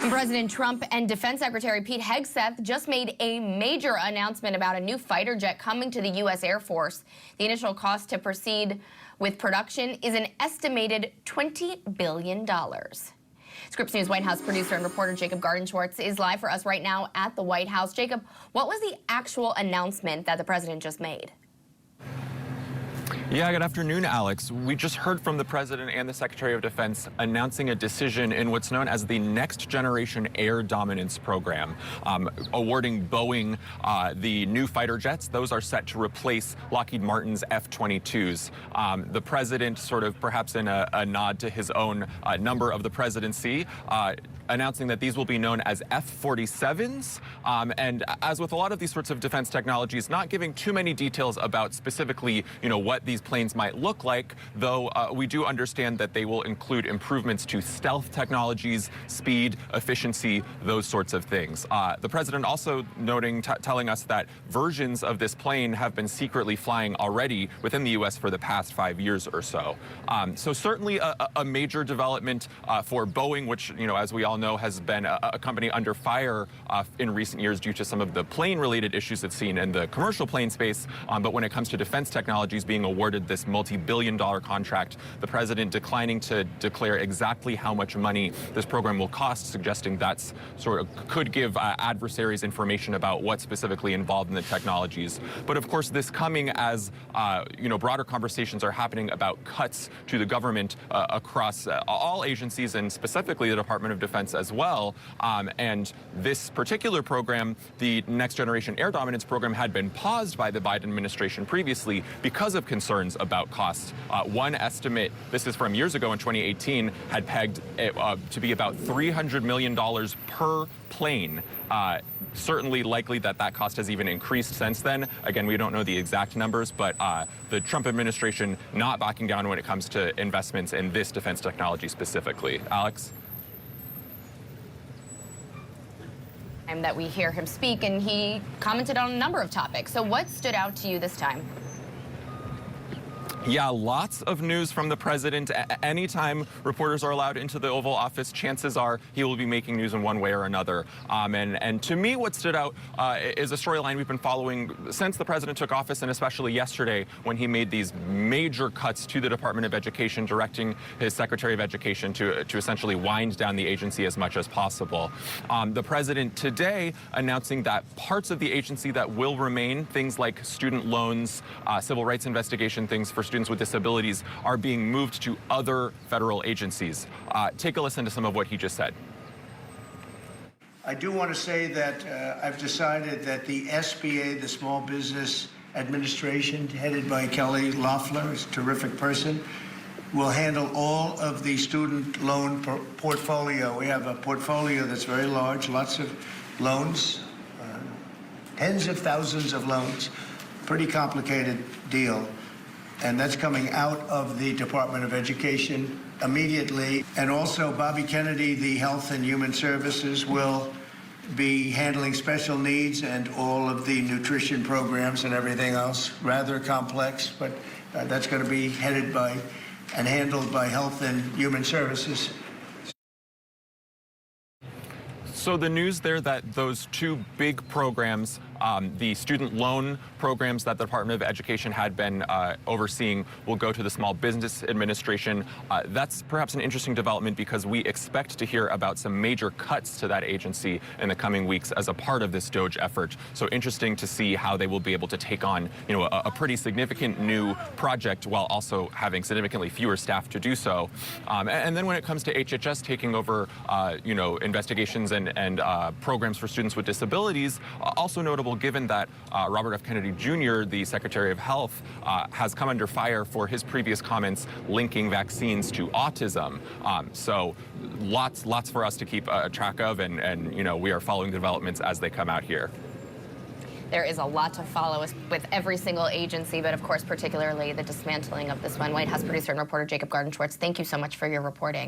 President Trump and Defense Secretary Pete Hegseth just made a major announcement about a new fighter jet coming to the U.S. Air Force. The initial cost to proceed with production is an estimated $20 billion. Scripps News White House producer and reporter Jacob Garden-Schwartz is live for us right now at the White House. Jacob, what was the actual announcement that the president just made? Yeah, good afternoon, Alex. We just heard from the President and the Secretary of Defense announcing a decision in what's known as the Next Generation Air Dominance Program, awarding Boeing the new fighter jets. Those are set to replace Lockheed Martin's F-22s. The President, sort of perhaps in a nod to his own number of the presidency, announcing that these will be known as F-47s. And as with a lot of these sorts of defense technologies, not giving too many details about specifically, what these planes might look like, though we do understand that they will include improvements to stealth technologies, speed, efficiency, those sorts of things. The president also telling us that versions of this plane have been secretly flying already within the U.S. for the past 5 years or so. So certainly a major development for Boeing, which, as we all know, has been a company under fire in recent years due to some of the plane-related issues it's seen in the commercial plane space. But when it comes to defense technologies being awarded this multi-billion-dollar contract, the president declining to declare exactly how much money this program will cost, suggesting that's could give adversaries information about what's specifically involved in the technologies. But of course, this coming as broader conversations are happening about cuts to the government across all agencies, and specifically the Department of Defense as well. And this particular program, the Next Generation Air Dominance Program, had been paused by the Biden administration previously because of concerns about costs. One estimate, this is from years ago in 2018, had pegged it to be about $300 million per plane. Certainly likely that cost has even increased since then. Again, we don't know the exact numbers, but the Trump administration not backing down when it comes to investments in this defense technology specifically. Alex? That we hear him speak, and he commented on a number of topics. So what stood out to you this time? Yeah, lots of news from the president. Anytime reporters are allowed into the Oval Office, chances are he will be making news in one way or another. And to me, what stood out is a storyline we've been following since the president took office, and especially yesterday when he made these major cuts to the Department of Education, directing his Secretary of Education to essentially wind down the agency as much as possible. The president today announcing that parts of the agency that will remain, things like student loans, civil rights investigation, things for students with disabilities, are being moved to other federal agencies. Take a listen to some of what he just said. I do want to say that I've decided that the SBA, the Small Business Administration, headed by Kelly Loeffler, is a terrific person, will handle all of the student loan portfolio. We have a portfolio that's very large, lots of loans, tens of thousands of loans, pretty complicated deal. And that's coming out of the Department of Education immediately. And also Bobby Kennedy, the Health and Human Services, will be handling special needs and all of the nutrition programs and everything else. Rather complex, but that's going to be headed by and handled by Health and Human Services. So the news there that those two big programs, the student loan programs that the Department of Education had been overseeing, will go to the Small Business Administration. That's perhaps an interesting development because we expect to hear about some major cuts to that agency in the coming weeks as a part of this DOGE effort. So interesting to see how they will be able to take on, a pretty significant new project while also having significantly fewer staff to do so. And then when it comes to HHS taking over, investigations and programs for students with disabilities, also notable given that Robert F. Kennedy Jr., the Secretary of Health, has come under fire for his previous comments linking vaccines to autism. So lots for us to keep track of, and we are following the developments as they come out here. There is a lot to follow with every single agency, but of course, particularly the dismantling of this one. White House producer and reporter Jacob Garden-Schwartz, thank you so much for your reporting.